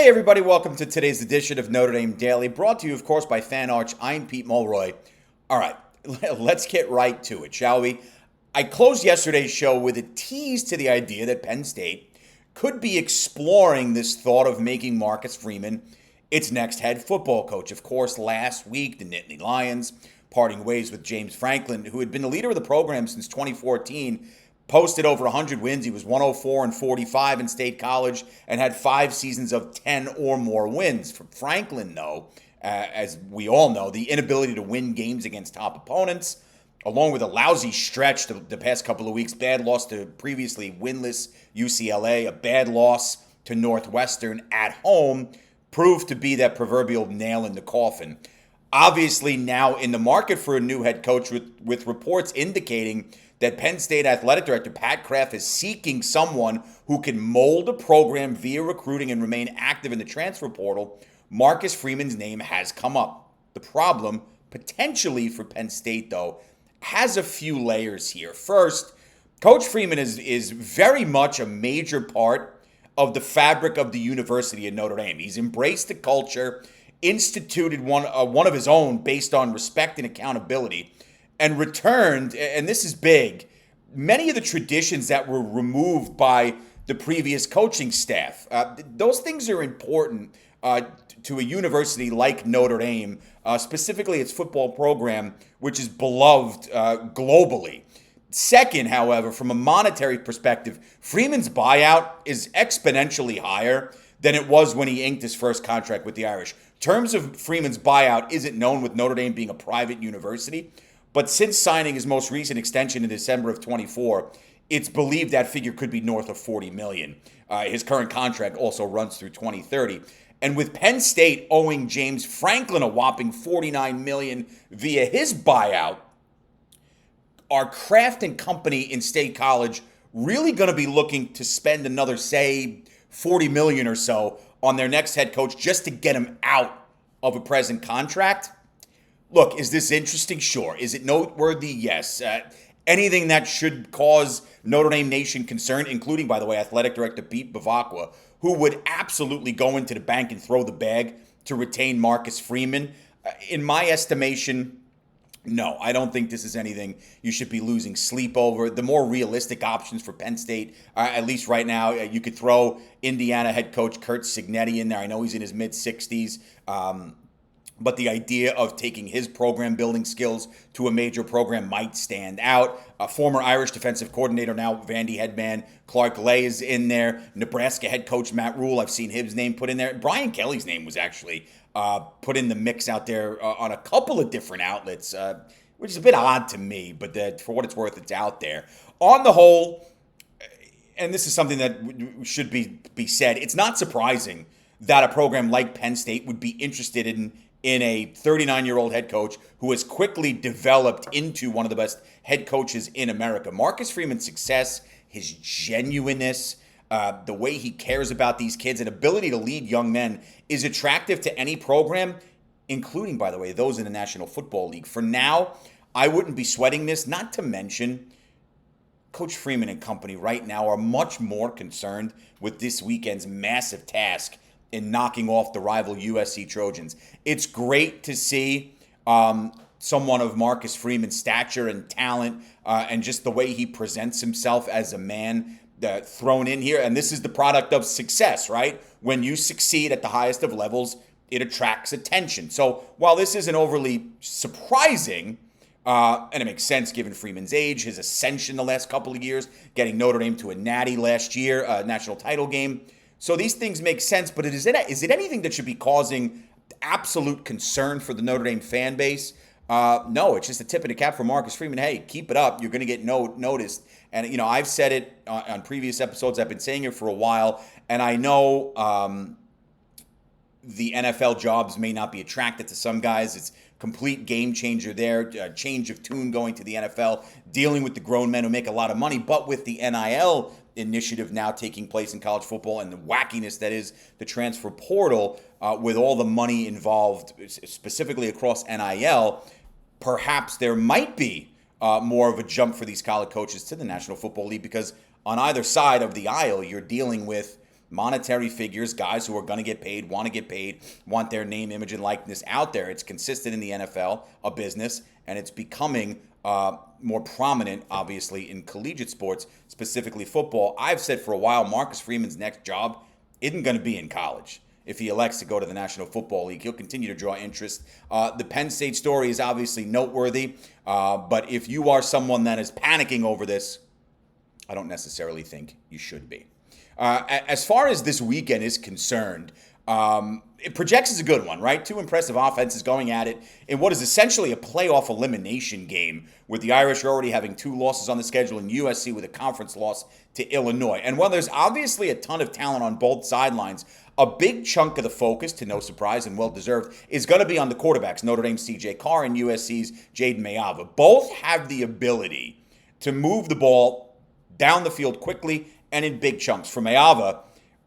Hey everybody, welcome to today's edition of Notre Dame Daily, brought to you, of course, by Fan Arch. I'm Pete Mulroy. All right, let's get right to it, shall we? I closed yesterday's show with a tease to the idea that Penn State could be exploring this thought of making Marcus Freeman its next head football coach. Of course, last week, the Nittany Lions, parting ways with James Franklin, who had been the leader of the program since 2014, posted over 100 wins. He was 104-45 in State College and had 5 seasons of 10 or more wins. For Franklin, though, as we all know, the inability to win games against top opponents, along with a lousy stretch the past couple of weeks, bad loss to previously winless UCLA, a bad loss to Northwestern at home, proved to be that proverbial nail in the coffin. Obviously now in the market for a new head coach with reports indicating that Penn State Athletic Director Pat Kraft is seeking someone who can mold a program via recruiting and remain active in the transfer portal. Marcus Freeman's name has come up. The problem, potentially for Penn State, though, has a few layers here. First, Coach Freeman is very much a major part of the fabric of the University of Notre Dame. He's embraced the culture, instituted one of his own based on respect and accountability, and returned, and this is big, many of the traditions that were removed by the previous coaching staff. Those things are important to a university like Notre Dame, specifically its football program, which is beloved globally. Second, however, from a monetary perspective, Freeman's buyout is exponentially higher than it was when he inked his first contract with the Irish. Terms of Freeman's buyout isn't known with Notre Dame being a private university, but since signing his most recent extension in December of 24, it's believed that figure could be north of $40 million. His current contract also runs through 2030. And with Penn State owing James Franklin a whopping $49 million via his buyout, are Kraft and company in State College really going to be looking to spend another, say, $40 million or so on their next head coach just to get him out of a present contract? Look, is this interesting? Sure. Is it noteworthy? Yes. Anything that should cause Notre Dame Nation concern, including, by the way, Athletic Director Pete Bavacqua, who would absolutely go into the bank and throw the bag to retain Marcus Freeman. In my estimation, no, I don't think this is anything you should be losing sleep over. The more realistic options for Penn State, at least right now, you could throw Indiana head coach Curt Cignetti in there. I know he's in his mid-60s. But the idea of taking his program building skills to a major program might stand out. Former Irish defensive coordinator, now Vandy head man Clark Lay is in there. Nebraska head coach Matt Rule, I've seen his name put in there. Brian Kelly's name was actually put in the mix out there on a couple of different outlets, which is a bit odd to me, but for what it's worth, it's out there. On the whole, and this is something that should be said, it's not surprising that a program like Penn State would be interested in a 39-year-old head coach who has quickly developed into one of the best head coaches in America. Marcus Freeman's success, his genuineness, the way he cares about these kids, and ability to lead young men is attractive to any program, including, by the way, those in the National Football League. For now, I wouldn't be sweating this, not to mention Coach Freeman and company right now are much more concerned with this weekend's massive task in knocking off the rival USC Trojans. It's great to see someone of Marcus Freeman's stature and talent and just the way he presents himself as a man thrown in here. And this is the product of success, right? When you succeed at the highest of levels, it attracts attention. So while this isn't overly surprising, and it makes sense given Freeman's age, his ascension the last couple of years, getting Notre Dame to a natty last year, a national title game, so these things make sense, but is it anything that should be causing absolute concern for the Notre Dame fan base? No, it's just a tip of the cap for Marcus Freeman. Hey, keep it up. You're going to get noticed. And, I've said it on previous episodes. I've been saying it for a while. And I know the NFL jobs may not be attractive to some guys. It's complete game changer there, change of tune going to the NFL, dealing with the grown men who make a lot of money. But with the NIL initiative now taking place in college football and the wackiness that is the transfer portal, with all the money involved, specifically across NIL, perhaps there might be more of a jump for these college coaches to the National Football League, because on either side of the aisle, you're dealing with monetary figures, guys who are going to get paid, want their name, image, and likeness out there. It's consistent in the NFL, a business, and it's becoming more prominent, obviously, in collegiate sports, specifically football. I've said for a while, Marcus Freeman's next job isn't going to be in college. If he elects to go to the National Football League, he'll continue to draw interest. The Penn State story is obviously noteworthy, but if you are someone that is panicking over this, I don't necessarily think you should be. As far as this weekend is concerned, it projects as a good one, right? Two impressive offenses going at it in what is essentially a playoff elimination game, with the Irish already having 2 losses on the schedule and USC with a conference loss to Illinois. And while there's obviously a ton of talent on both sidelines, a big chunk of the focus, to no surprise and well-deserved, is going to be on the quarterbacks, Notre Dame's C.J. Carr and USC's Jaden Mayava. Both have the ability to move the ball down the field quickly and in big chunks. For Mayava,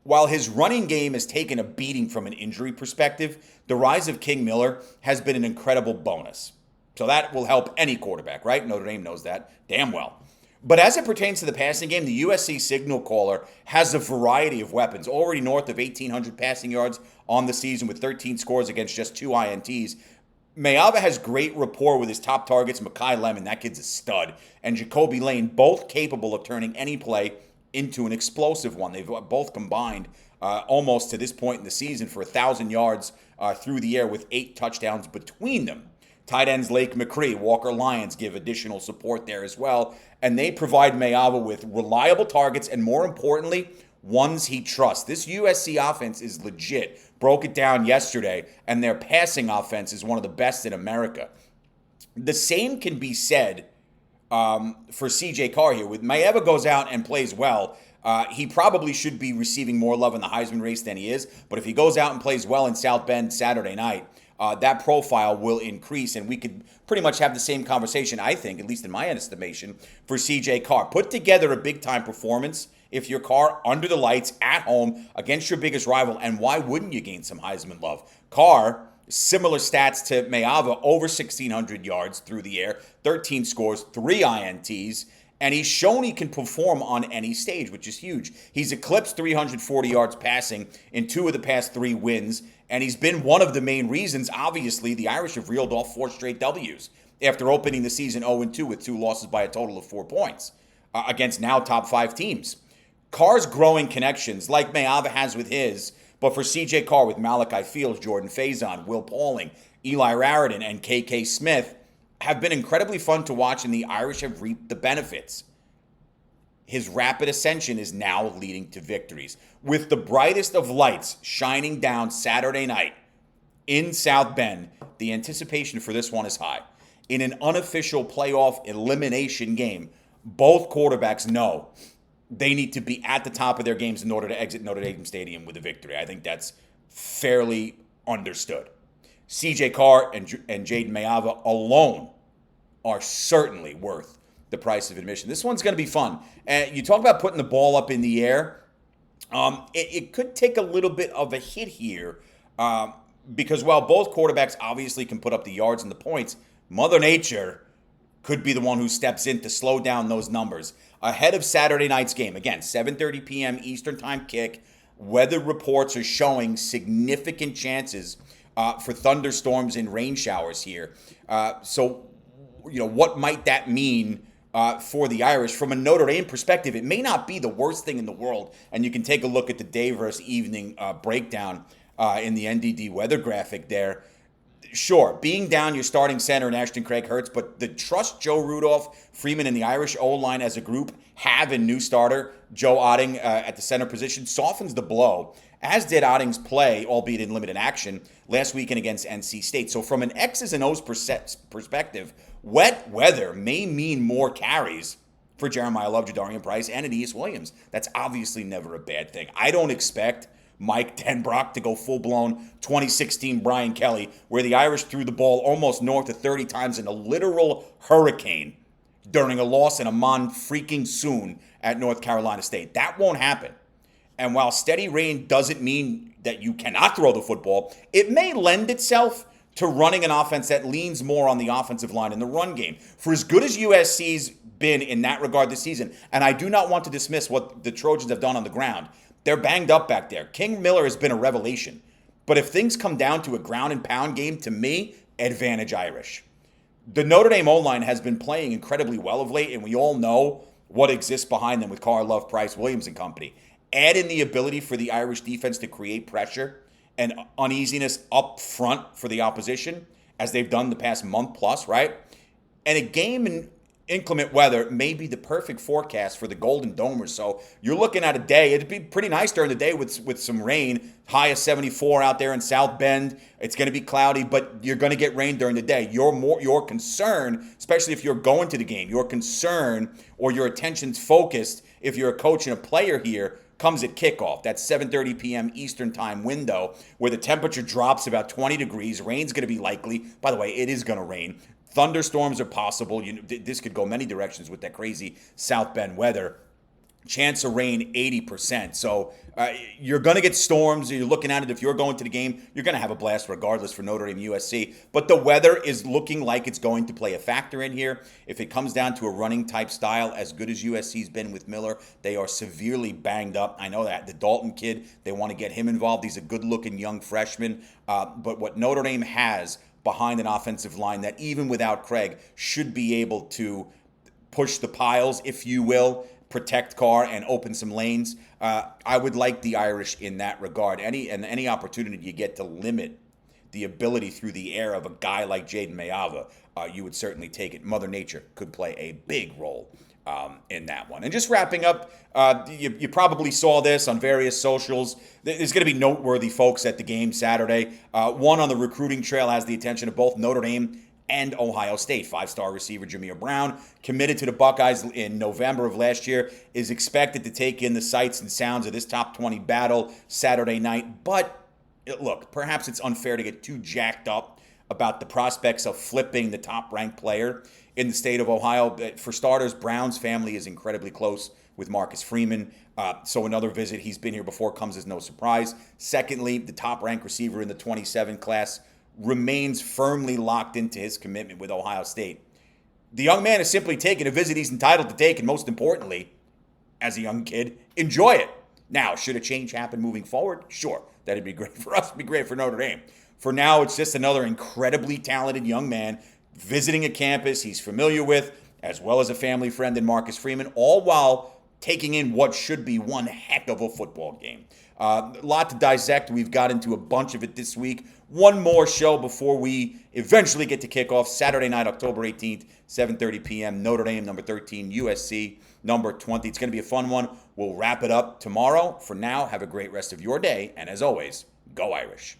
while his running game has taken a beating from an injury perspective, the rise of King Miller has been an incredible bonus. So that will help any quarterback, right? Notre Dame knows that damn well. But as it pertains to the passing game, the USC signal caller has a variety of weapons, already north of 1,800 passing yards on the season with 13 scores against just 2 INTs. Mayava has great rapport with his top targets, Mekhi Lemon, that kid's a stud, and Jacoby Lane, both capable of turning any play into an explosive one. They've both combined almost to this point in the season for 1,000 yards through the air with 8 touchdowns between them. Tight ends Lake McCree, Walker Lyons give additional support there as well, and they provide Mayava with reliable targets and, more importantly, ones he trusts. This USC offense is legit. Broke it down yesterday, and their passing offense is one of the best in America. The same can be said for C.J. Carr here. With Mayava goes out and plays well, he probably should be receiving more love in the Heisman race than he is. But if he goes out and plays well in South Bend Saturday night, that profile will increase, and we could pretty much have the same conversation, I think, at least in my estimation, for C.J. Carr. Put together a big-time performance if your Carr under the lights at home against your biggest rival, and why wouldn't you gain some Heisman love? Carr, similar stats to Mayava, over 1,600 yards through the air, 13 scores, 3 INTs, and he's shown he can perform on any stage, which is huge. He's eclipsed 340 yards passing in 2 of the past 3 wins, and he's been one of the main reasons, obviously, the Irish have reeled off 4 straight W's after opening the season 0-2 with 2 losses by a total of 4 points against now top 5 teams. Carr's growing connections, like Mayava has with his, but for C.J. Carr with Malachi Fields, Jordan Faison, Will Pauling, Eli Raridan, and K.K. Smith, have been incredibly fun to watch, and the Irish have reaped the benefits. His rapid ascension is now leading to victories. With the brightest of lights shining down Saturday night in South Bend, the anticipation for this one is high. In an unofficial playoff elimination game, both quarterbacks know they need to be at the top of their games in order to exit Notre Dame Stadium with a victory. I think that's fairly understood. C.J. Carr and Jaden Mayava alone are certainly worth the price of admission. This one's going to be fun. And you talk about putting the ball up in the air. It could take a little bit of a hit here because while both quarterbacks obviously can put up the yards and the points, Mother Nature could be the one who steps in to slow down those numbers. Ahead of Saturday night's game, again, 7:30 p.m. Eastern Time kick, weather reports are showing significant chances for thunderstorms and rain showers here. So, what might that mean for the Irish? From a Notre Dame perspective, it may not be the worst thing in the world, and you can take a look at the day versus evening breakdown in the NDD weather graphic there. Sure, being down your starting center in Ashton Craig hurts, but the trust Joe Rudolph, Freeman, and the Irish O-line as a group have in new starter Joe Otting at the center position softens the blow, as did Otting's play, albeit in limited action, last weekend against NC State. So from an X's and O's perspective, wet weather may mean more carries for Jeremiah Love, Jadarian Price, and Aeneas Williams. That's obviously never a bad thing. I don't expect Mike Denbrock to go full-blown 2016 Brian Kelly, where the Irish threw the ball almost north of 30 times in a literal hurricane during a loss in Amon freaking soon at North Carolina State. That won't happen. And while steady rain doesn't mean that you cannot throw the football, it may lend itself to running an offense that leans more on the offensive line in the run game. For as good as USC's been in that regard this season, and I do not want to dismiss what the Trojans have done on the ground, They're banged up back there. King Miller has been a revelation. But if things come down to a ground and pound game, to me, advantage Irish. The Notre Dame O-line has been playing incredibly well of late, and we all know what exists behind them with Carr, Love, Price, Williams, and company. Add in the ability for the Irish defense to create pressure and uneasiness up front for the opposition, as they've done the past month plus, right? And a game in inclement weather may be the perfect forecast for the Golden Domers. So you're looking at a day, it'd be pretty nice during the day with some rain, high of 74 out there in South Bend. It's going to be cloudy, but you're going to get rain during the day. Your concern, especially if you're going to the game, your concern or your attention's focused, if you're a coach and a player here, comes at kickoff. That 7:30 p.m. Eastern time window where the temperature drops about 20 degrees. Rain's going to be likely. By the way, it is going to rain. Thunderstorms are possible. This could go many directions with that crazy South Bend weather. Chance of rain, 80%. So you're going to get storms. You're looking at it. If you're going to the game, you're going to have a blast regardless for Notre Dame USC. But the weather is looking like it's going to play a factor in here. If it comes down to a running type style, as good as USC's been with Miller, they are severely banged up. I know that. The Dalton kid, they want to get him involved. He's a good-looking young freshman. But what Notre Dame has behind an offensive line that even without Craig should be able to push the piles, if you will, protect Carr and open some lanes. I would like the Irish in that regard. Any opportunity you get to limit the ability through the air of a guy like Jaden Mayava, you would certainly take it. Mother Nature could play a big role in that one. And just wrapping up, you probably saw this on various socials. There's going to be noteworthy folks at the game Saturday. One on the recruiting trail has the attention of both Notre Dame and Ohio State. Five-star receiver Jameer Brown, committed to the Buckeyes in November of last year, is expected to take in the sights and sounds of this top 20 battle Saturday night. But look, perhaps it's unfair to get too jacked up about the prospects of flipping the top-ranked player in the state of Ohio. For starters, Brown's family is incredibly close with Marcus Freeman. So another visit, he's been here before, comes as no surprise. Secondly, the top-ranked receiver in the 27 class remains firmly locked into his commitment with Ohio State. The young man is simply taking a visit he's entitled to take, and most importantly, as a young kid, enjoy it. Now, should a change happen moving forward? Sure, that'd be great for us, it'd be great for Notre Dame. For now, it's just another incredibly talented young man visiting a campus he's familiar with, as well as a family friend in Marcus Freeman, all while taking in what should be one heck of a football game. A lot to dissect. We've got into a bunch of it this week. One more show before we eventually get to kickoff Saturday night, October 18th, 7:30 p.m. Notre Dame, number 13, USC, number 20. It's going to be a fun one. We'll wrap it up tomorrow. For now, have a great rest of your day. And as always, go Irish.